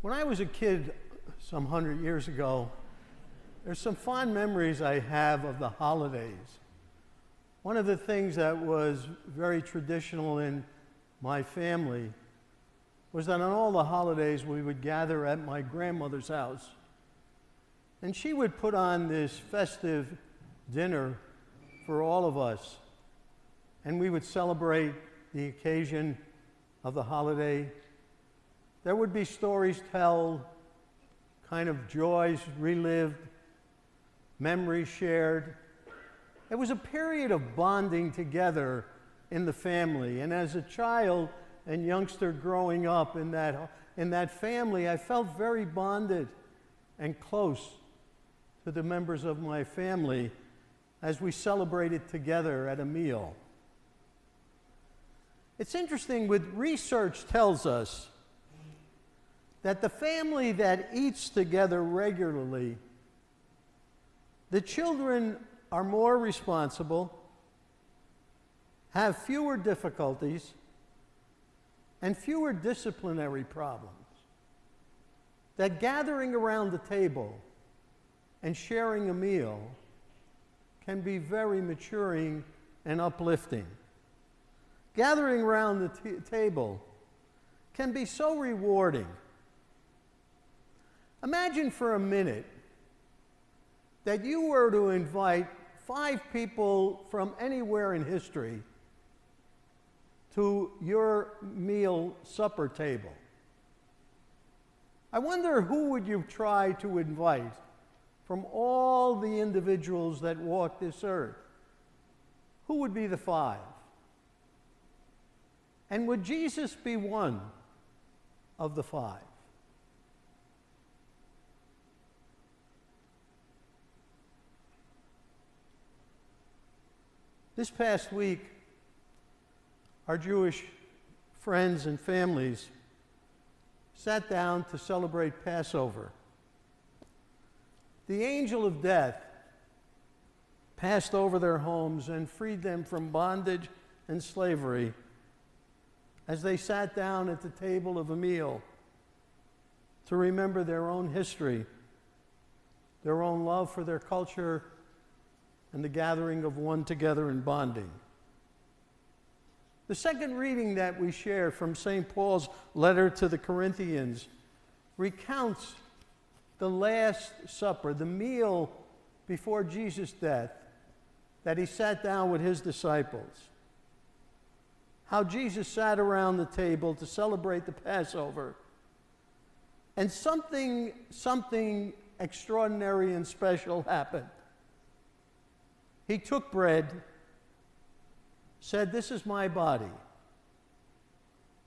When I was a kid some 100 years ago, there's some fond memories I have of the holidays. One of the things that was very traditional in my family was that on all the holidays we would gather at my grandmother's house. And she would put on this festive dinner for all of us. And we would celebrate the occasion of the holiday. There would be stories told, kind of joys relived, memories shared. It was a period of bonding together in the family. And as a child and youngster growing up in that family, I felt very bonded and close to the members of my family as we celebrated together at a meal. It's interesting, with research tells us that the family that eats together regularly, the children are more responsible, have fewer difficulties, and fewer disciplinary problems. That gathering around the table and sharing a meal can be very maturing and uplifting. Gathering around the table can be so rewarding. Imagine for a minute that you were to invite 5 people from anywhere in history to your meal supper table. I wonder, who would you try to invite from all the individuals that walk this earth? Who would be the 5? And would Jesus be one of the 5? This past week, our Jewish friends and families sat down to celebrate Passover. The angel of death passed over their homes and freed them from bondage and slavery as they sat down at the table of a meal to remember their own history, their own love for their culture, and the gathering of one together in bonding. The second reading that we share from St. Paul's letter to the Corinthians recounts the Last Supper, the meal before Jesus' death, that he sat down with his disciples. How Jesus sat around the table to celebrate the Passover. And something extraordinary and special happened. He took bread, said, "This is my body."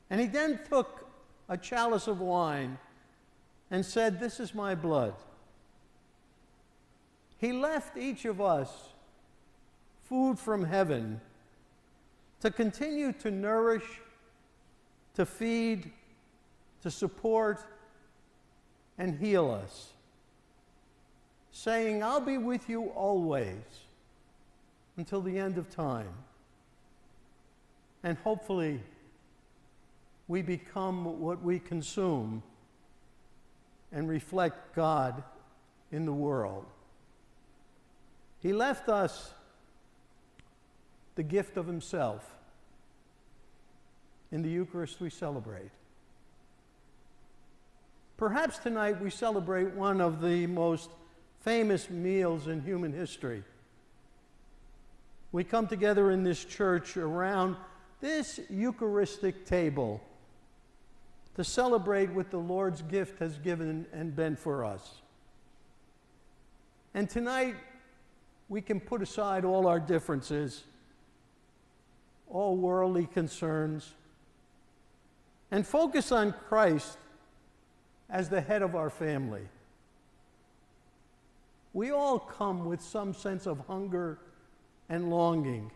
And he then took a chalice of wine and said, "This is my blood." He left each of us food from heaven to continue to nourish, to feed, to support, and heal us, saying, "I'll be with you always until the end of time." And hopefully, we become what we consume and reflect God in the world. He left us the gift of himself in the Eucharist we celebrate. Perhaps tonight we celebrate one of the most famous meals in human history. We come together in this church around this Eucharistic table to celebrate what the Lord's gift has given and been for us. And tonight, we can put aside all our differences, all worldly concerns, and focus on Christ as the head of our family. We all come with some sense of hunger and longing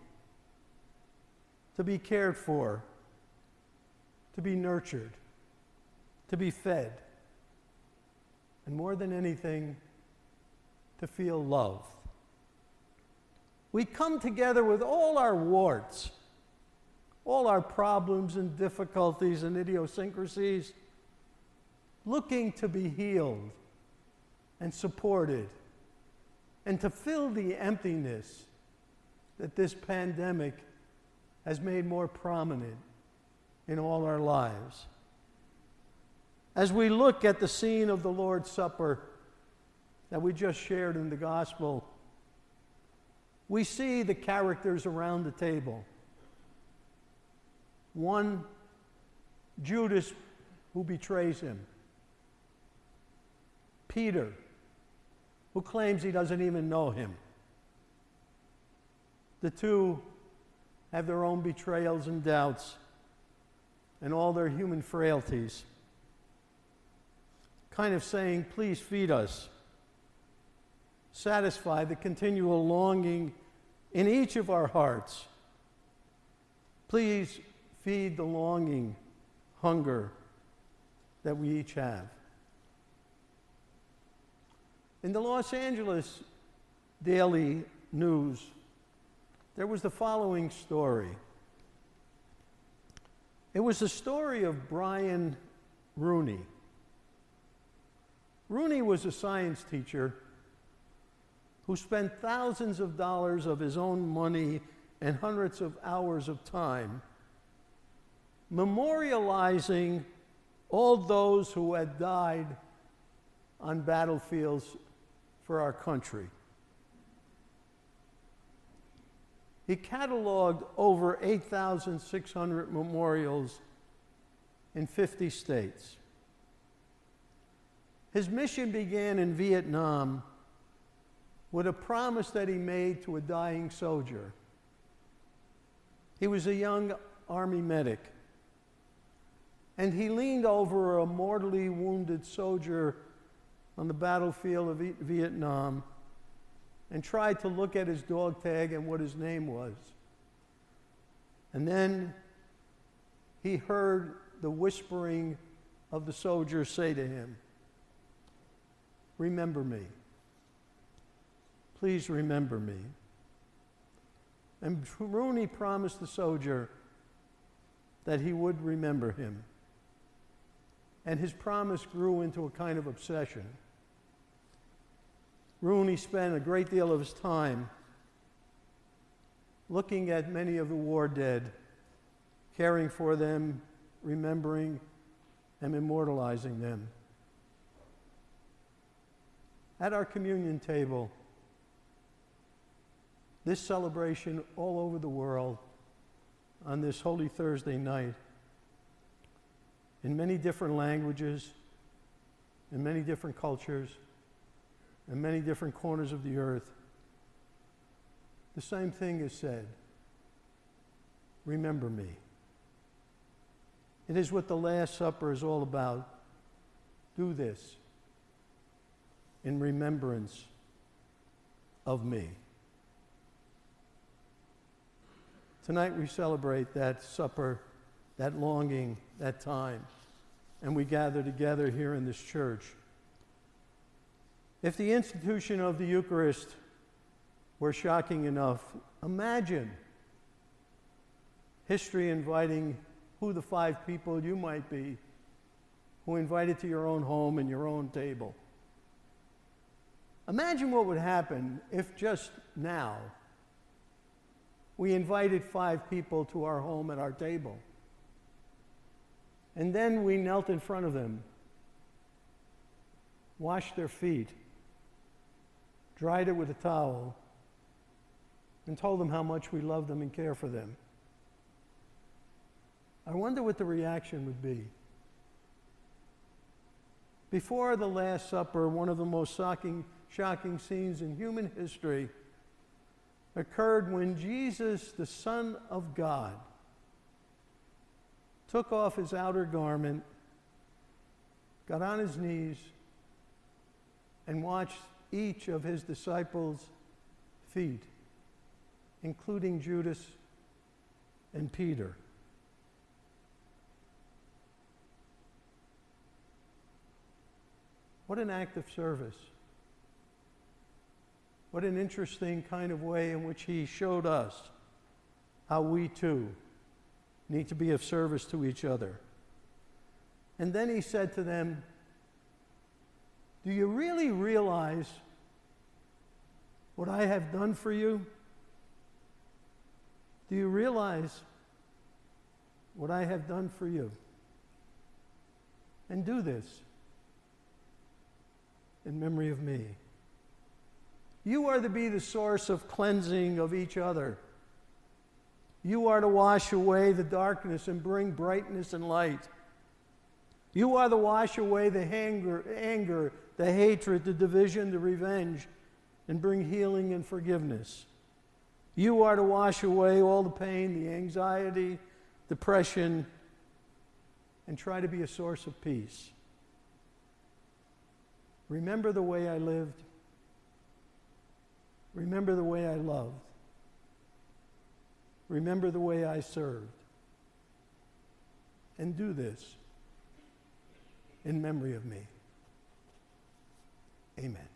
to be cared for, to be nurtured, to be fed, and more than anything, to feel loved. We come together with all our warts, all our problems and difficulties and idiosyncrasies, looking to be healed and supported and to fill the emptiness that this pandemic has made more prominent in all our lives. As we look at the scene of the Lord's Supper that we just shared in the gospel, we see the characters around the table. One, Judas, who betrays him. Peter, who claims he doesn't even know him. The two have their own betrayals and doubts and all their human frailties, kind of saying, please feed us. Satisfy the continual longing in each of our hearts. Please feed the longing, hunger that we each have. In the Los Angeles Daily News, there was the following story. It was the story of Brian Rooney. Rooney was a science teacher who spent thousands of dollars of his own money and hundreds of hours of time memorializing all those who had died on battlefields for our country. He cataloged over 8,600 memorials in 50 states. His mission began in Vietnam with a promise that he made to a dying soldier. He was a young Army medic, and he leaned over a mortally wounded soldier on the battlefield of Vietnam and tried to look at his dog tag and what his name was. And then he heard the whispering of the soldier say to him, "Remember me. Please remember me." And Rooney promised the soldier that he would remember him. And his promise grew into a kind of obsession. Rooney spent a great deal of his time looking at many of the war dead, caring for them, remembering, and immortalizing them. At our communion table, this celebration all over the world on this Holy Thursday night, in many different languages, in many different cultures, in many different corners of the earth, the same thing is said. Remember me. It is what the Last Supper is all about. Do this in remembrance of me. Tonight we celebrate that supper, that longing, that time, and we gather together here in this church. If the institution of the Eucharist were shocking enough, imagine history inviting who the 5 people you might be who invited to your own home and your own table. Imagine what would happen if just now we invited 5 people to our home at our table. And then we knelt in front of them, washed their feet, dried it with a towel, and told them how much we love them and care for them. I wonder what the reaction would be. Before the Last Supper, one of the most shocking scenes in human history occurred when Jesus, the Son of God, took off his outer garment, got on his knees, and watched each of his disciples' feet, including Judas and Peter. What an act of service. What an interesting kind of way in which he showed us how we too need to be of service to each other. And then he said to them, Do you really realize what I have done for you? Do you realize what I have done for you? And do this in memory of me. You are to be the source of cleansing of each other. You are to wash away the darkness and bring brightness and light. You are to wash away the anger, the hatred, the division, the revenge, and bring healing and forgiveness. You are to wash away all the pain, the anxiety, depression, and try to be a source of peace. Remember the way I lived. Remember the way I loved. Remember the way I served. And do this in memory of me. Amen.